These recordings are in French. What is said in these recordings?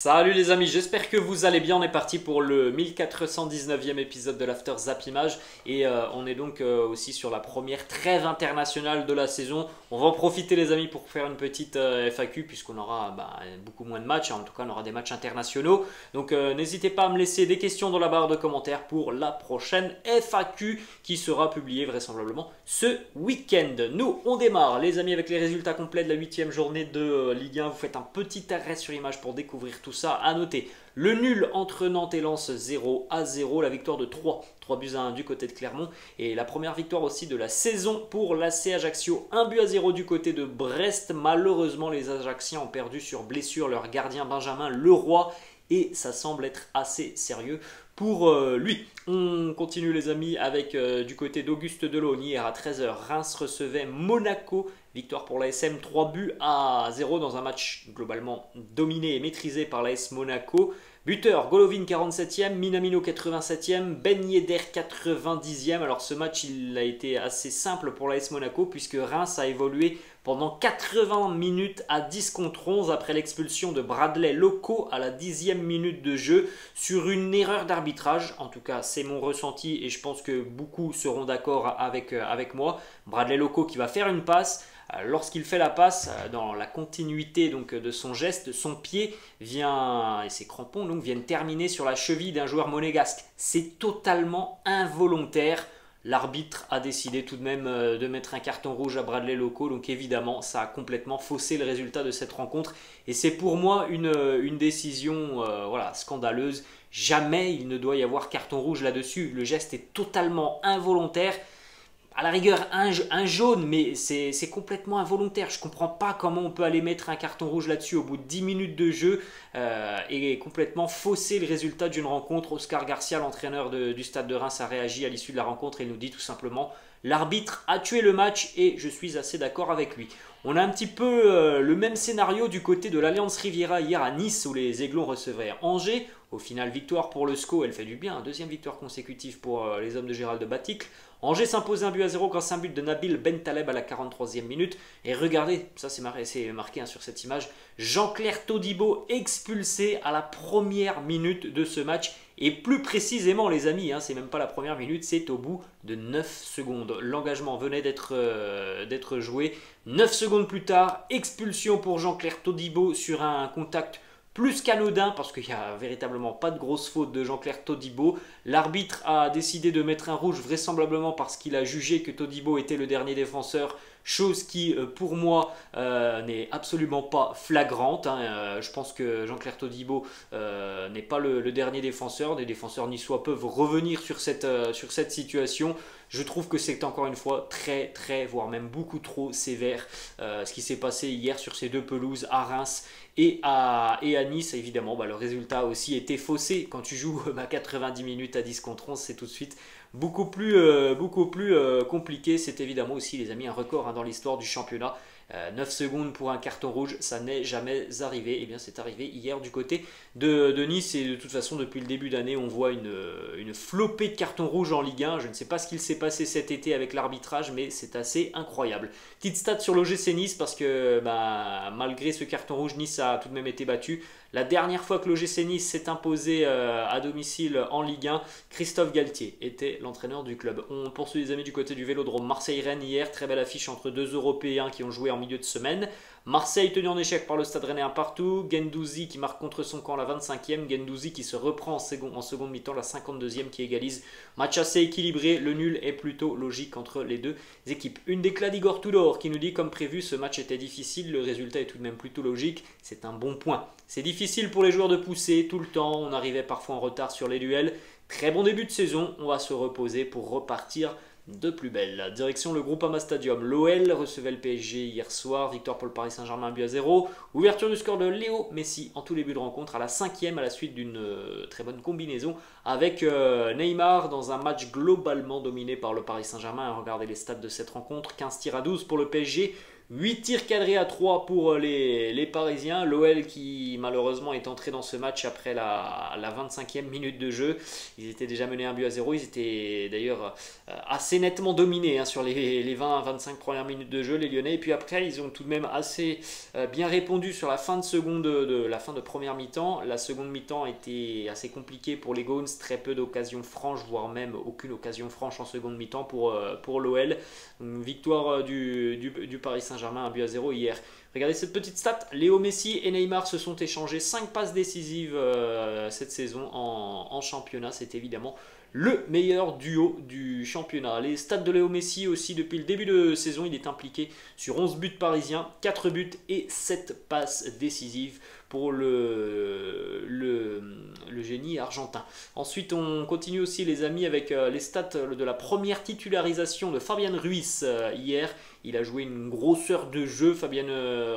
Salut les amis, j'espère que vous allez bien. On est parti pour le 1419e épisode de l'After Zap Image et on est donc aussi sur la première trêve internationale de la saison. On va en profiter les amis pour faire une petite FAQ puisqu'on aura beaucoup moins de matchs, en tout cas on aura des matchs internationaux. Donc n'hésitez pas à me laisser des questions dans la barre de commentaires pour la prochaine FAQ qui sera publiée vraisemblablement ce week-end. Nous on démarre les amis avec les résultats complets de la 8e journée de Ligue 1. Vous faites un petit arrêt sur image pour découvrir tout ça. À noter le nul entre Nantes et Lens 0-0, la victoire de 3 buts à 1 du côté de Clermont et la première victoire aussi de la saison pour l'AC Ajaccio, 1 but à 0 du côté de Brest. Malheureusement les Ajacciens ont perdu sur blessure leur gardien Benjamin Leroy et ça semble être assez sérieux pour lui. On continue les amis avec du côté d'Auguste Delaune. Hier à 13h, Reims recevait Monaco. Victoire pour l'ASM, 3 buts à 0 dans un match globalement dominé et maîtrisé par l'AS Monaco. Buteur, Golovin 47e, Minamino 87e, Ben Yedder 90e. Alors ce match il a été assez simple pour l'AS Monaco puisque Reims a évolué pendant 80 minutes à 10 contre 11 après l'expulsion de Bradley Loco à la 10e minute de jeu sur une erreur d'arbitrage. En tout cas c'est mon ressenti et je pense que beaucoup seront d'accord avec moi. Bradley Loco qui va faire une passe. Lorsqu'il fait la passe, dans la continuité donc, de son geste, son pied vient, et ses crampons donc, viennent terminer sur la cheville d'un joueur monégasque. C'est totalement involontaire. L'arbitre a décidé tout de même de mettre un carton rouge à Bradley Loco, donc évidemment ça a complètement faussé le résultat de cette rencontre. Et c'est pour moi une décision voilà, scandaleuse. Jamais il ne doit y avoir carton rouge là-dessus. Le geste est totalement involontaire. À la rigueur un jaune, mais c'est complètement involontaire. Je ne comprends pas comment on peut aller mettre un carton rouge là-dessus au bout de 10 minutes de jeu et complètement fausser le résultat d'une rencontre. Oscar Garcia, l'entraîneur du Stade de Reims, a réagi à l'issue de la rencontre et nous dit tout simplement: l'arbitre a tué le match et je suis assez d'accord avec lui. On a un petit peu le même scénario du côté de l'Alliance Riviera hier à Nice où les Aiglons recevaient Angers. Au final, victoire pour le SCO, elle fait du bien. Deuxième victoire consécutive pour les hommes de Gérald de Baticle. Angers s'impose 1 but à 0 grâce à un but de Nabil Bentaleb à la 43e minute. Et regardez, ça c'est marqué sur cette image, Jean-Claire Todibo expulsé à la première minute de ce match. Et plus précisément les amis, c'est même pas la première minute, c'est au bout de 9 secondes. L'engagement venait d'être joué. 9 secondes plus tard, expulsion pour Jean-Claire Todibo sur un contact plus qu'anodin parce qu'il n'y a véritablement pas de grosse faute de Jean-Claire Todibo. L'arbitre a décidé de mettre un rouge vraisemblablement parce qu'il a jugé que Todibo était le dernier défenseur, chose qui pour moi n'est absolument pas flagrante. Je pense que Jean-Claire Todibo n'est pas le dernier défenseur. Des défenseurs niçois peuvent revenir sur cette situation. Je trouve que c'est encore une fois très, voire même beaucoup trop sévère ce qui s'est passé hier sur ces deux pelouses à Reims et à Nice. Évidemment, le résultat a aussi été faussé. Quand tu joues 90 minutes à 10 contre 11, c'est tout de suite beaucoup plus compliqué. C'est évidemment aussi, les amis, un record dans l'histoire du championnat. 9 secondes pour un carton rouge, ça n'est jamais arrivé. Et bien c'est arrivé hier du côté de Nice et de toute façon depuis le début d'année on voit une flopée de cartons rouges en Ligue 1. Je ne sais pas ce qu'il s'est passé cet été avec l'arbitrage mais c'est assez incroyable. Petite stat sur l'OGC Nice parce que malgré ce carton rouge Nice a tout de même été battu. La dernière fois que l'OGC Nice s'est imposé à domicile en Ligue 1, Christophe Galtier était l'entraîneur du club. On poursuit les amis du côté du Vélodrome Marseille-Rennes hier, très belle affiche entre deux Européens qui ont joué en milieu de semaine. Marseille tenu en échec par le Stade Rennais 1 partout, Guendouzi qui marque contre son camp la 25e, Guendouzi qui se reprend en seconde mi-temps la 52e qui égalise. Match assez équilibré, le nul est plutôt logique entre les deux équipes. Une déclat d'Igor Tudor qui nous dit comme prévu ce match était difficile, le résultat est tout de même plutôt logique, c'est un bon point. C'est difficile pour les joueurs de pousser tout le temps, on arrivait parfois en retard sur les duels. Très bon début de saison, on va se reposer pour repartir de plus belle. Direction le Groupama Stadium. L'OL recevait le PSG hier soir. Victoire pour le Paris Saint-Germain 1 but à 0. Ouverture du score de Léo Messi en tout début de rencontre à la 5e à la suite d'une très bonne combinaison avec Neymar dans un match globalement dominé par le Paris Saint-Germain. Regardez les stats de cette rencontre. 15 tirs à 12 pour le PSG. 8 tirs cadrés à 3 pour les Parisiens. L'OL qui malheureusement est entré dans ce match après la 25e minute de jeu. Ils étaient déjà menés 1-0. Ils étaient d'ailleurs assez nettement dominés sur les 20-25 premières minutes de jeu, les Lyonnais. Et puis après, ils ont tout de même assez bien répondu sur la fin la fin de première mi-temps. La seconde mi-temps était assez compliquée pour les Gaunes. Très peu d'occasions franches, voire même aucune occasion franche en seconde mi-temps pour l'OL. Victoire du Paris Saint-Germain 1-0 hier. Regardez cette petite stat, Léo Messi et Neymar se sont échangés 5 passes décisives cette saison en championnat. C'est évidemment le meilleur duo du championnat. Les stats de Léo Messi aussi, depuis le début de saison, il est impliqué sur 11 buts parisiens, 4 buts et 7 passes décisives pour le génie argentin. Ensuite, on continue aussi les amis avec les stats de la première titularisation de Fabian Ruiz hier. Il a joué une grosse heure de jeu, Fabian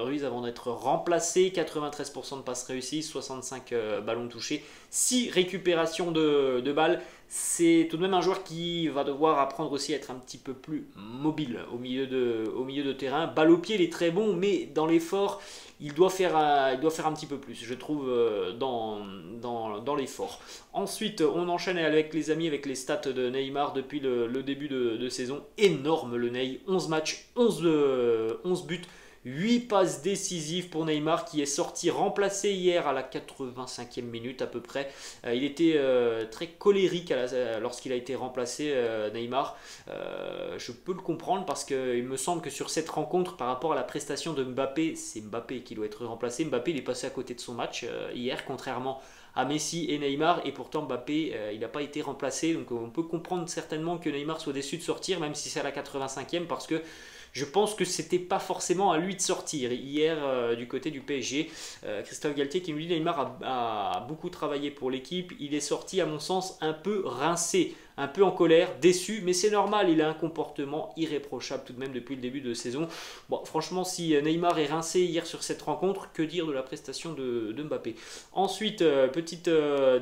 Ruiz, avant d'être remplacé. 93% de passes réussies, 65 ballons touchés, 6 récupérations de balles. C'est tout de même un joueur qui va devoir apprendre aussi à être un petit peu plus mobile au milieu de terrain. Balle au pied, il est très bon, mais dans l'effort, il doit faire un petit peu plus, je trouve, dans l'effort. Ensuite, on enchaîne avec les amis, avec les stats de Neymar depuis le début de saison. Énorme le Ney, 11 matchs, 11 buts. 8 passes décisives pour Neymar qui est sorti remplacé hier à la 85e minute à peu près. Il était très colérique lorsqu'il a été remplacé, Neymar. Je peux le comprendre parce qu'il me semble que sur cette rencontre, par rapport à la prestation de Mbappé, c'est Mbappé qui doit être remplacé. Mbappé il est passé à côté de son match hier, contrairement à Messi et Neymar, et pourtant Mbappé il n'a pas été remplacé. Donc on peut comprendre certainement que Neymar soit déçu de sortir, même si c'est à la 85e, parce que je pense que c'était pas forcément à lui de sortir. Hier, du côté du PSG, Christophe Galtier qui nous dit Neymar a beaucoup travaillé pour l'équipe. Il est sorti, à mon sens, un peu rincé, un peu en colère, déçu, mais c'est normal. Il a un comportement irréprochable tout de même depuis le début de saison. Bon, franchement, si Neymar est rincé hier sur cette rencontre, que dire de la prestation de Mbappé. Ensuite, petite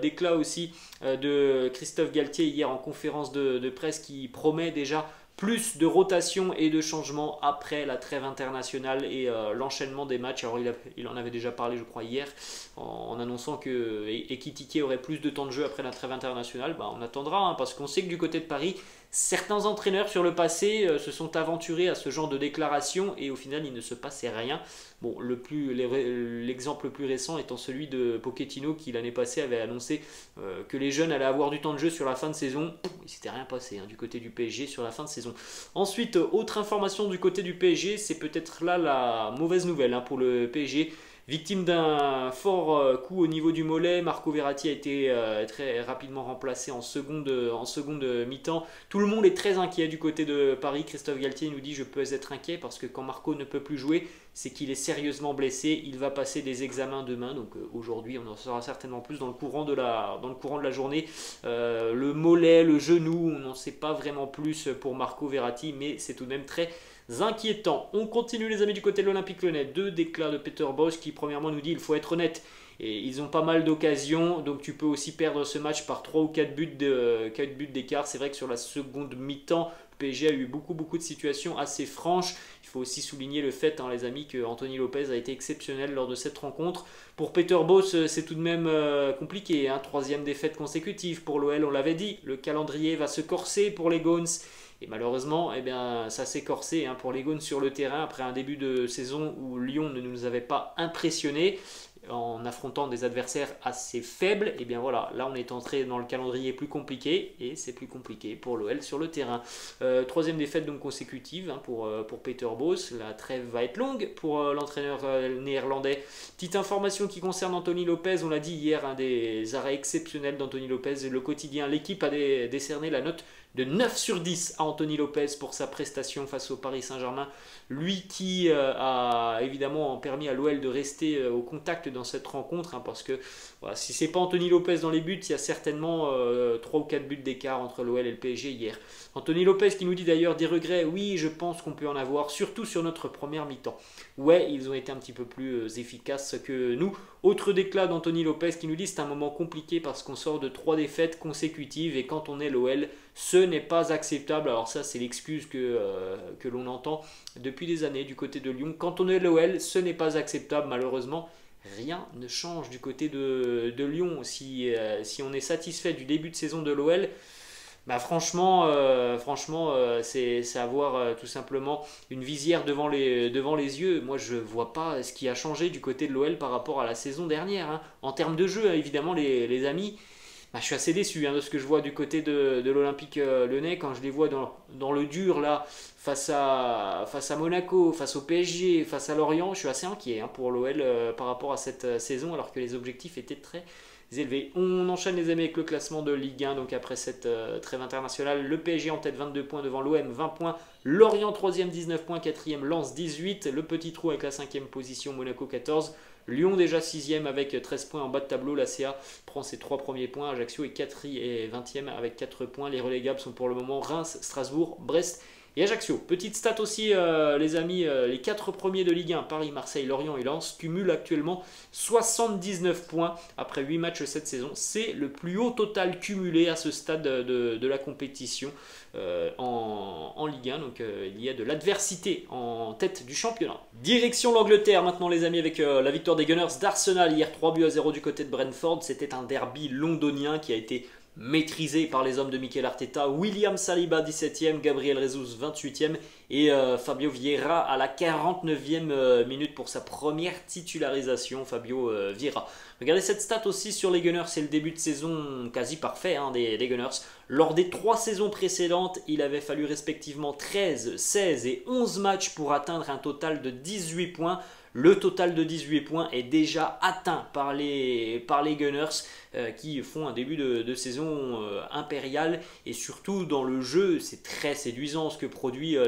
déclat aussi de Christophe Galtier hier en conférence de presse qui promet déjà plus de rotation et de changement après la trêve internationale et l'enchaînement des matchs. Alors il en avait déjà parlé je crois hier en annonçant que Ekitike aurait plus de temps de jeu après la trêve internationale. On attendra parce qu'on sait que du côté de Paris, certains entraîneurs sur le passé se sont aventurés à ce genre de déclaration et au final il ne se passait rien. Bon, l'exemple le plus récent étant celui de Pochettino qui l'année passée avait annoncé que les jeunes allaient avoir du temps de jeu sur la fin de saison. Il ne s'était rien passé du côté du PSG sur la fin de saison. Ensuite, autre information du côté du PSG, c'est peut-être là la mauvaise nouvelle pour le PSG. Victime d'un fort coup au niveau du mollet, Marco Verratti a été très rapidement remplacé en seconde mi-temps. Tout le monde est très inquiet du côté de Paris. Christophe Galtier nous dit je peux être inquiet parce que quand Marco ne peut plus jouer, c'est qu'il est sérieusement blessé. Il va passer des examens demain, donc aujourd'hui on en saura certainement plus dans le courant de la journée. Le mollet, le genou, on n'en sait pas vraiment plus pour Marco Verratti, mais c'est tout de même très inquiétant. On continue les amis du côté de l'Olympique Lyonnais. 2 déclats de Peter Bosz qui premièrement nous dit il faut être honnête. Et ils ont pas mal d'occasions, donc tu peux aussi perdre ce match par 3 ou 4 buts d'écart. C'est vrai que sur la seconde mi-temps, le PSG a eu beaucoup de situations assez franches. Il faut aussi souligner le fait, les amis, que Anthony Lopez a été exceptionnel lors de cette rencontre. Pour Peter Bosz, c'est tout de même compliqué. 3e défaite consécutive pour l'OL, on l'avait dit. Le calendrier va se corser pour les Gaunes. Et malheureusement, ça s'est corsé pour les Gaunes sur le terrain après un début de saison où Lyon ne nous avait pas impressionnés en affrontant des adversaires assez faibles. Et bien voilà, là on est entré dans le calendrier plus compliqué et c'est plus compliqué pour l'OL sur le terrain. 3e défaite donc consécutive pour Peter Bosz. La trêve va être longue pour l'entraîneur néerlandais. Petite information qui concerne Anthony Lopez, on l'a dit hier, un des arrêts exceptionnels d'Anthony Lopez. Le quotidien, l'équipe a décerné la note de 9 sur 10 à Anthony Lopez pour sa prestation face au Paris Saint-Germain. Lui qui a évidemment permis à l'OL de rester au contact dans cette rencontre, parce que si c'est pas Anthony Lopez dans les buts, il y a certainement 3 ou 4 buts d'écart entre l'OL et le PSG hier. Anthony Lopez qui nous dit d'ailleurs des regrets, oui je pense qu'on peut en avoir, surtout sur notre première mi-temps. Ouais, ils ont été un petit peu plus efficaces que nous. Autre déclat d'Anthony Lopez qui nous dit c'est un moment compliqué parce qu'on sort de 3 défaites consécutives et quand on est l'OL, ce n'est pas acceptable. Alors ça c'est l'excuse que l'on entend depuis des années du côté de Lyon. Quand on est l'OL, ce n'est pas acceptable malheureusement. Rien ne change du côté de Lyon. Si on est satisfait du début de saison de l'OL, bah franchement, c'est avoir tout simplement une visière devant les yeux. Moi, je vois pas ce qui a changé du côté de l'OL par rapport à la saison dernière, hein. En termes de jeu, évidemment, les amis, bah, je suis assez déçu hein, de ce que je vois du côté de l'Olympique Lyonnais quand je les vois dans le dur là, face à Monaco, face au PSG, face à Lorient. Je suis assez inquiet hein, pour l'OL par rapport à cette saison alors que les objectifs étaient très élevés. On enchaîne les amis avec le classement de Ligue 1. Donc après cette trêve internationale, le PSG en tête 22 points devant l'OM 20 points, Lorient 3ème 19 points, 4ème Lens 18, le petit trou avec la 5ème position Monaco 14, Lyon déjà 6ème avec 13 points en bas de tableau, la CA prend ses 3 premiers points, Ajaccio est 20ème avec 4 points, les relégables sont pour le moment Reims, Strasbourg, Brest et Ajaccio. Petite stat aussi les amis, les 4 premiers de Ligue 1, Paris, Marseille, Lorient et Lens cumulent actuellement 79 points après 8 matchs cette saison. C'est le plus haut total cumulé à ce stade de la compétition en Ligue 1. Donc il y a de l'adversité en tête du championnat. Direction l'Angleterre maintenant les amis avec la victoire des Gunners d'Arsenal hier 3-0 du côté de Brentford. C'était un derby londonien qui a été maîtrisé par les hommes de Mikel Arteta. William Saliba 17ème, Gabriel Jesus 28ème et Fabio Vieira à la 49e minute pour sa première titularisation. Fabio Vieira. Regardez cette stat aussi sur les Gunners, c'est le début de saison quasi parfait hein, des Gunners. Lors des 3 saisons précédentes, il avait fallu respectivement 13, 16 et 11 matchs pour atteindre un total de 18 points. Le total de 18 points est déjà atteint par les Gunners qui font un début de saison impérial et surtout dans le jeu c'est très séduisant ce que produisent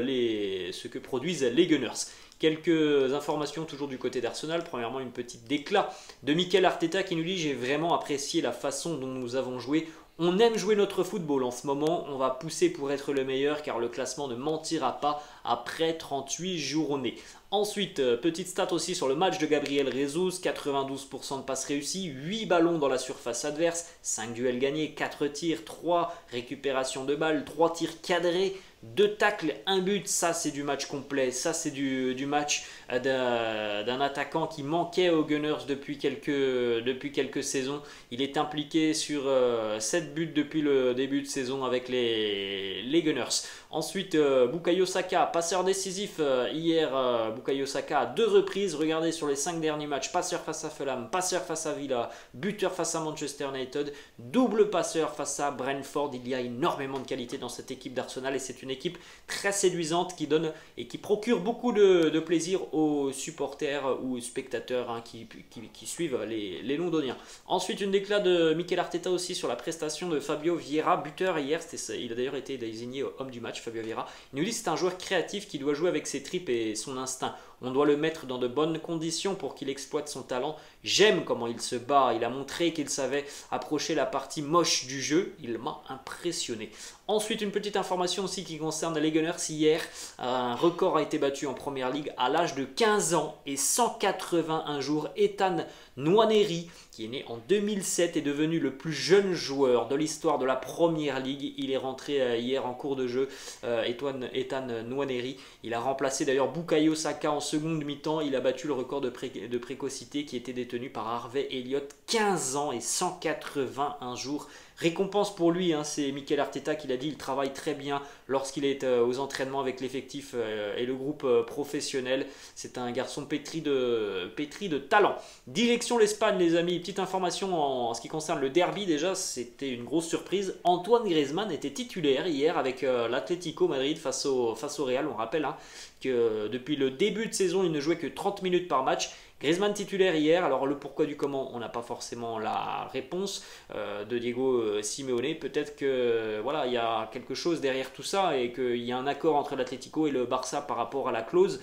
les Gunners. Quelques informations toujours du côté d'Arsenal. Premièrement, une petite déclat de Mikel Arteta qui nous dit « J'ai vraiment apprécié la façon dont nous avons joué. On aime jouer notre football en ce moment. On va pousser pour être le meilleur car le classement ne mentira pas après 38 journées. » Ensuite, petite stat aussi sur le match de Gabriel Jesus, 92% de passes réussies, 8 ballons dans la surface adverse, 5 duels gagnés, 4 tirs, 3 récupérations de balles, 3 tirs cadrés, 2 tacles, 1 but, ça c'est du match complet, ça c'est du match d'un attaquant qui manquait aux Gunners depuis quelques saisons. Il est impliqué sur 7 buts depuis le début de saison avec les Gunners. Ensuite, Bukayo Saka, passeur décisif hier, Bukayo Saka à 2 reprises. Regardez sur les 5 derniers matchs, passeur face à Fulham, passeur face à Villa, buteur face à Manchester United, double passeur face à Brentford. Il y a énormément de qualité dans cette équipe d'Arsenal et c'est une équipe très séduisante qui donne et qui procure beaucoup de plaisir aux supporters ou aux spectateurs hein, qui suivent les Londoniens. Ensuite, une déclat de Mikel Arteta aussi sur la prestation de Fabio Vieira, buteur hier. Il a d'ailleurs été désigné homme du match, Fabio Vieira. Il nous dit que c'est un joueur créatif qui doit jouer avec ses tripes et son instinct. On doit le mettre dans de bonnes conditions pour qu'il exploite son talent. J'aime comment il se bat. Il a montré qu'il savait approcher la partie moche du jeu. Il m'a impressionné. Ensuite, une petite information aussi qui concerne les Gunners. Hier, un record a été battu en Première Ligue à l'âge de 15 ans et 181 jours. Ethan Nwaneri, qui est né en 2007, est devenu le plus jeune joueur de l'histoire de la Première Ligue. Il est rentré hier en cours de jeu, Ethan Nwaneri. Il a remplacé d'ailleurs Bukayo Saka en seconde mi-temps. Il a battu le record de précocité qui était détenu par Harvey Elliott, 15 ans et 181 jours. Récompense pour lui, hein, c'est Mikel Arteta qui l'a dit, il travaille très bien lorsqu'il est aux entraînements avec l'effectif et le groupe professionnel. C'est un garçon pétri de talent. Direction l'Espagne les amis, petite information en ce qui concerne le derby déjà, c'était une grosse surprise. Antoine Griezmann était titulaire hier avec l'Atlético Madrid face au Real. On rappelle hein, que depuis le début de saison, il ne jouait que 30 minutes par match. Griezmann titulaire hier, alors le pourquoi du comment, on n'a pas forcément la réponse de Diego Simeone. Peut-être que voilà, il y a quelque chose derrière tout ça et qu'il y a un accord entre l'Atlético et le Barça par rapport à la clause.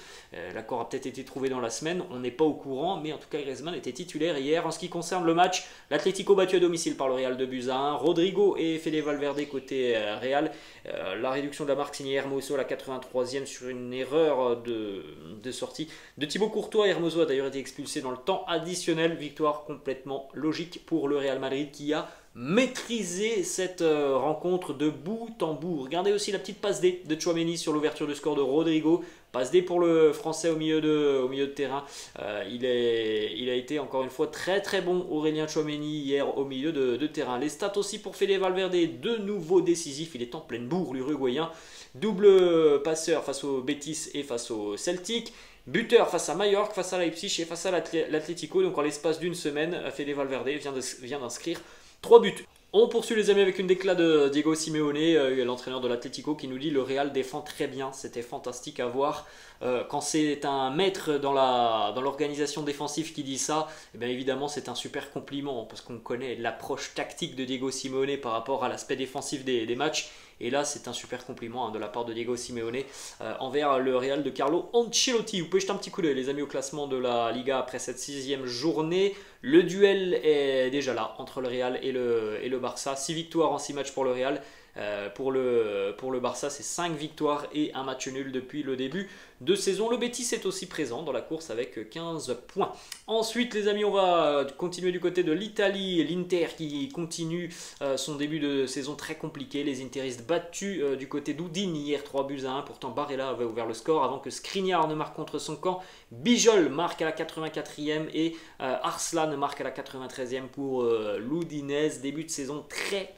L'accord a peut-être été trouvé dans la semaine, on n'est pas au courant, mais en tout cas Griezmann était titulaire hier. En ce qui concerne le match, l'Atlético battu à domicile par le Real de buts à 1. Rodrigo et Fede Valverde côté Real. La réduction de la marque signée Hermoso à la 83e sur une erreur de sortie de Thibaut Courtois. Hermoso a d'ailleurs été expulsé dans le temps additionnel. Victoire complètement logique pour le Real Madrid qui a maîtrisé cette rencontre de bout en bout. Regardez aussi la petite passe D de Tchouaméni sur l'ouverture du score de Rodrigo. Passe D pour le français au milieu de terrain. Il a été encore une fois très très bon, Aurélien Tchouaméni, hier au milieu de terrain. Les stats aussi pour Fede Valverde, de nouveau décisif. Il est en pleine bourre, l'Uruguayen. Double passeur face au Betis et face au Celtic. Buteur face à Mallorca, face à Leipzig et face à l'Atlético. Donc en l'espace d'une semaine, Fede Valverde vient d'inscrire 3 buts. On poursuit les amis avec une déclat de Diego Simeone, l'entraîneur de l'Atlético, qui nous dit le Real défend très bien. C'était fantastique à voir. Quand c'est un maître dans l'organisation défensive qui dit ça, eh bien évidemment c'est un super compliment parce qu'on connaît l'approche tactique de Diego Simeone par rapport à l'aspect défensif des matchs. Et là, c'est un super compliment de la part de Diego Simeone envers le Real de Carlo Ancelotti. Vous pouvez jeter un petit coup d'œil, les amis, au classement de la Liga après cette 6e journée. Le duel est déjà là entre le Real et le Barça. 6 victoires en 6 matchs pour le Real. Pour le Barça, c'est 5 victoires et un match nul depuis le début de saison. Le Betis est aussi présent dans la course avec 15 points. Ensuite, les amis, on va continuer du côté de l'Italie. L'Inter qui continue son début de saison très compliqué. Les Interistes battus du côté d'Udine hier 3-1. Pourtant, Barella avait ouvert le score avant que Skriniar ne marque contre son camp. Bijol marque à la 84e et Arslan marque à la 93e pour l'Udinese. Début de saison très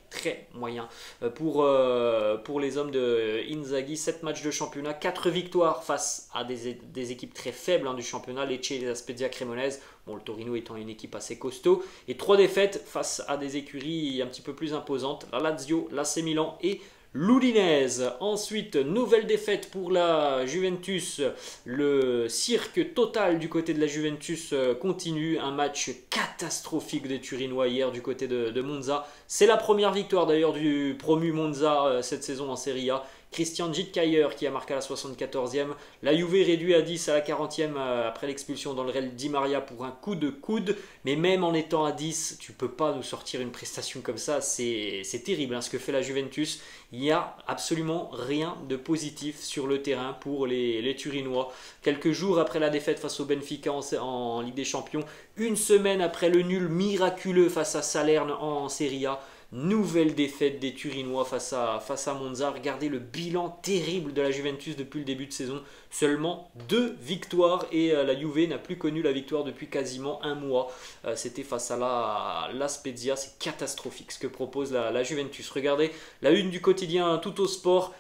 moyen pour les hommes de Inzaghi. 7 matchs de championnat, 4 victoires face à des équipes très faibles du championnat, Lecce et la Spezia Cremonese, bon, le Torino étant une équipe assez costaud, et 3 défaites face à des écuries un petit peu plus imposantes, la Lazio, l'AC Milan et l'Udinese. Ensuite, nouvelle défaite pour la Juventus. Le cirque total du côté de la Juventus continue. Un match catastrophique des Turinois hier du côté de Monza. C'est la première victoire d'ailleurs du promu Monza cette saison en Serie A. Christian Djitkayer qui a marqué à la 74e. La Juve réduit à 10 à la 40e après l'expulsion dans le Real Di Maria pour un coup de coude. Mais même en étant à 10, tu peux pas nous sortir une prestation comme ça. C'est terrible ce que fait la Juventus. Il n'y a absolument rien de positif sur le terrain pour les Turinois. Quelques jours après la défaite face au Benfica en Ligue des Champions, une semaine après le nul miraculeux face à Salerne en Serie A, nouvelle défaite des Turinois face à Monza. Regardez le bilan terrible de la Juventus depuis le début de saison. Seulement 2 victoires et la Juve n'a plus connu la victoire depuis quasiment un mois. C'était face à la Spezia. C'est catastrophique ce que propose la Juventus. Regardez la une du quotidien Tutto Sport.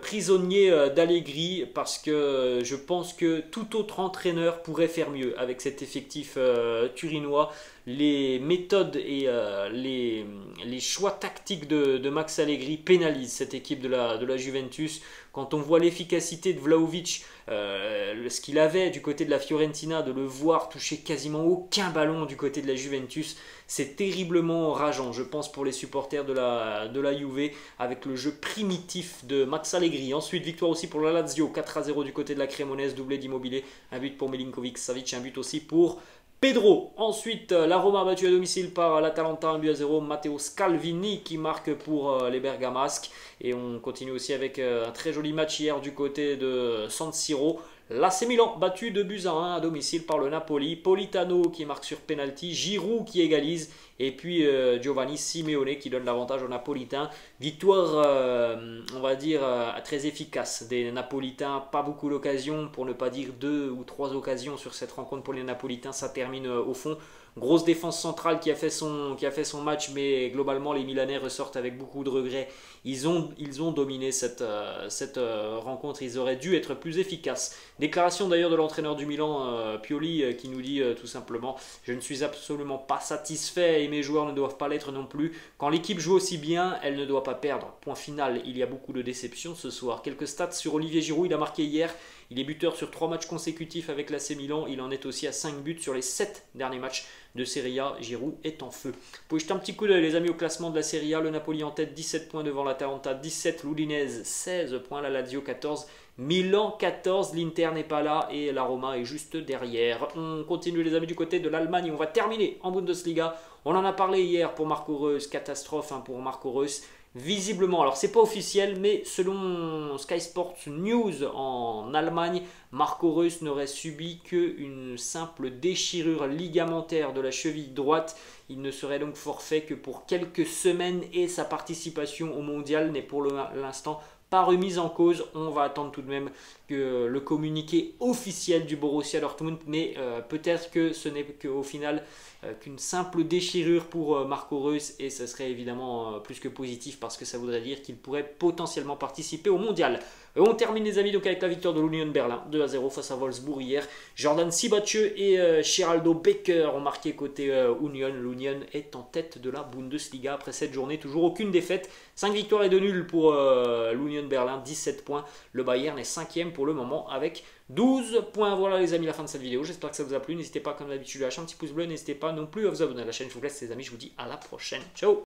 Prisonnier d'Allegri parce que je pense que tout autre entraîneur pourrait faire mieux avec cet effectif turinois. Les méthodes et les choix tactiques de Max Allegri pénalisent cette équipe de la Juventus. Quand on voit l'efficacité de Vlahovic, ce qu'il avait du côté de la Fiorentina, de le voir toucher quasiment aucun ballon du côté de la Juventus, c'est terriblement rageant, je pense, pour les supporters de la Juve, avec le jeu primitif de Max Allegri. Ensuite, victoire aussi pour la Lazio, 4-0 du côté de la Cremonese, doublé d'Immobilier, un but pour Milinkovic-Savic, un but aussi pour Pedro. Ensuite, la Roma battue à domicile par l'Atalanta 1-0. Matteo Scalvini qui marque pour les Bergamasques. Et on continue aussi avec un très joli match hier du côté de San Siro. L'AC Milan battu 2-1 à domicile par le Napoli. Politano qui marque sur penalty. Giroud qui égalise. Et puis Giovanni Simeone qui donne l'avantage aux Napolitains. Victoire, on va dire, très efficace des Napolitains. Pas beaucoup d'occasions, pour ne pas dire 2 ou 3 occasions sur cette rencontre pour les Napolitains. Ça termine au fond. Grosse défense centrale qui a fait son match, mais globalement les Milanais ressortent avec beaucoup de regrets. Ils ont dominé cette rencontre, ils auraient dû être plus efficaces. Déclaration d'ailleurs de l'entraîneur du Milan, Pioli, qui nous dit tout simplement « Je ne suis absolument pas satisfait et mes joueurs ne doivent pas l'être non plus. Quand l'équipe joue aussi bien, elle ne doit pas perdre. Point final, il y a beaucoup de déceptions ce soir. » Quelques stats sur Olivier Giroud, il a marqué hier. Il est buteur sur 3 matchs consécutifs avec l'AC Milan. Il en est aussi à 5 buts sur les 7 derniers matchs de Serie A. Giroud est en feu. Vous pouvez jeter un petit coup d'œil, les amis, au classement de la Serie A. Le Napoli en tête, 17 points devant l'Atalanta, 17. L'Udinese, 16 points. La Lazio, 14. Milan, 14. L'Inter n'est pas là et la Roma est juste derrière. On continue, les amis, du côté de l'Allemagne. On va terminer en Bundesliga. On en a parlé hier pour Marco Reus. Catastrophe pour Marco Reus. visiblement, alors c'est pas officiel, mais selon Sky Sports News en Allemagne, Marco Reus n'aurait subi qu'une simple déchirure ligamentaire de la cheville droite. Il ne serait donc forfait que pour quelques semaines et sa participation au mondial n'est pour l'instant pas remise en cause. On va attendre tout de même que le communiqué officiel du Borussia Dortmund, mais peut-être que ce n'est qu'au final qu'une simple déchirure pour Marco Reus, et ce serait évidemment plus que positif parce que ça voudrait dire qu'il pourrait potentiellement participer au mondial. On termine les amis donc avec la victoire de l'Union Berlin 2-0 face à Wolfsburg hier. Jordan Siebatcheu et Geraldo Becker ont marqué côté Union. L'Union est en tête de la Bundesliga après cette journée, toujours aucune défaite, 5 victoires et 2 nuls pour l'Union Berlin, 17 points. Le Bayern est 5e pour le moment avec 12 points. Voilà les amis, la fin de cette vidéo, j'espère que ça vous a plu. N'hésitez pas comme d'habitude à lâcher un petit pouce bleu, n'hésitez pas non plus à vous abonner à la chaîne. Je vous laisse les amis, je vous dis à la prochaine, ciao.